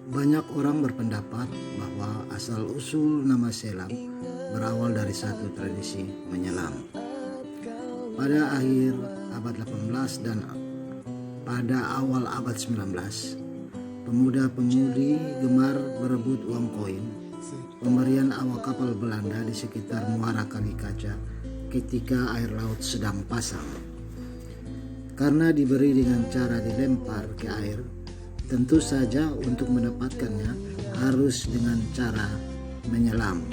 Banyak orang berpendapat bahwa asal-usul nama Selam berawal dari satu tradisi menyelam. Pada akhir abad 18 dan pada awal abad 19, pemuda-pemudi gemar berebut uang koin pemberian awak kapal Belanda di sekitar Muara Kalikaca ketika air laut sedang pasang. Karena diberi dengan cara dilempar ke air, tentu saja untuk mendapatkannya harus dengan cara menyelam.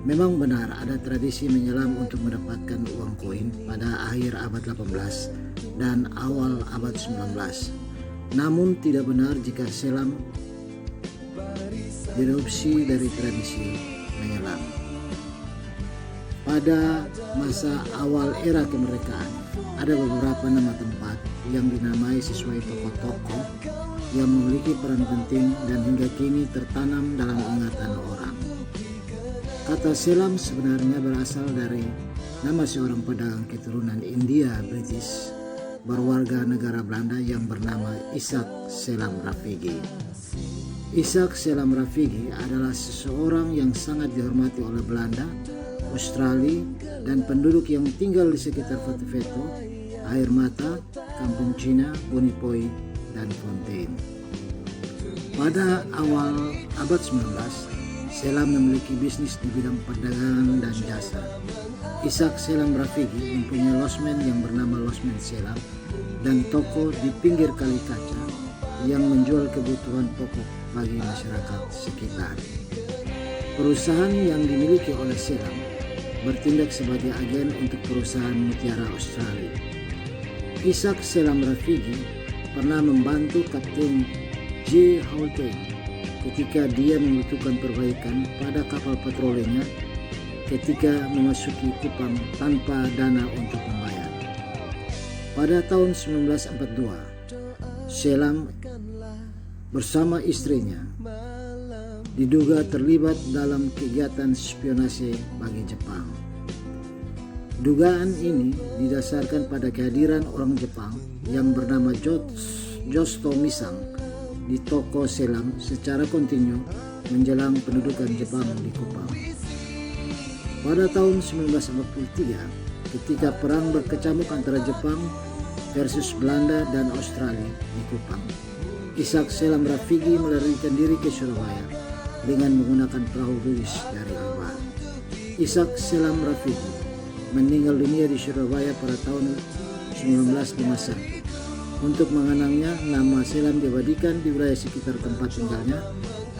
Memang benar ada tradisi menyelam untuk mendapatkan uang koin pada akhir abad 18 dan awal abad 19. Namun tidak benar jika selam diadopsi dari tradisi menyelam. Pada masa awal era kemerdekaan, ada beberapa nama tempat yang dinamai sesuai tokoh-tokoh yang memiliki peran penting dan hingga kini tertanam dalam ingatan orang. Kata selam sebenarnya berasal dari nama seorang pedagang keturunan India British berwarga negara Belanda yang bernama Ishak Selam Rafigi. Ishak Selam Rafigi adalah seseorang yang sangat dihormati oleh Belanda, Australia, dan penduduk yang tinggal di sekitar Veto, Air Mata, Kampung Cina, Bonipoi, dan Fontaine. Pada awal abad 19, Selam memiliki bisnis di bidang perdagangan dan jasa. Ishak Selam Rafigi mempunyai losmen yang bernama Losmen Selam dan toko di pinggir Kali Kaca yang menjual kebutuhan pokok bagi masyarakat sekitar. Perusahaan yang dimiliki oleh Selam bertindak sebagai agen untuk perusahaan mutiara Australia. Ishak Selam Rafigi pernah membantu Kapten J. Houghton ketika dia membutuhkan perbaikan pada kapal patrolinya ketika memasuki Kupang tanpa dana untuk membayar. Pada tahun 1942, Selam bersama istrinya diduga terlibat dalam kegiatan spionase bagi Jepang. Dugaan ini didasarkan pada kehadiran orang Jepang yang bernama Josto Misang di toko Selam secara kontinu menjelang pendudukan Jepang di Kupang. Pada tahun 1943, ketika perang berkecamuk antara Jepang versus Belanda dan Australia di Kupang, Ishak Selam Rafigi melarikan diri ke Surabaya dengan menggunakan perahu Louis dari Albar. Ishak Selam Rafigi meninggal dunia di Surabaya pada tahun 1951. Untuk mengenangnya, nama Selam diabadikan di wilayah sekitar tempat tinggalnya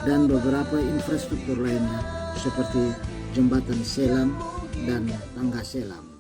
dan beberapa infrastruktur lainnya seperti jembatan Selam dan tangga Selam.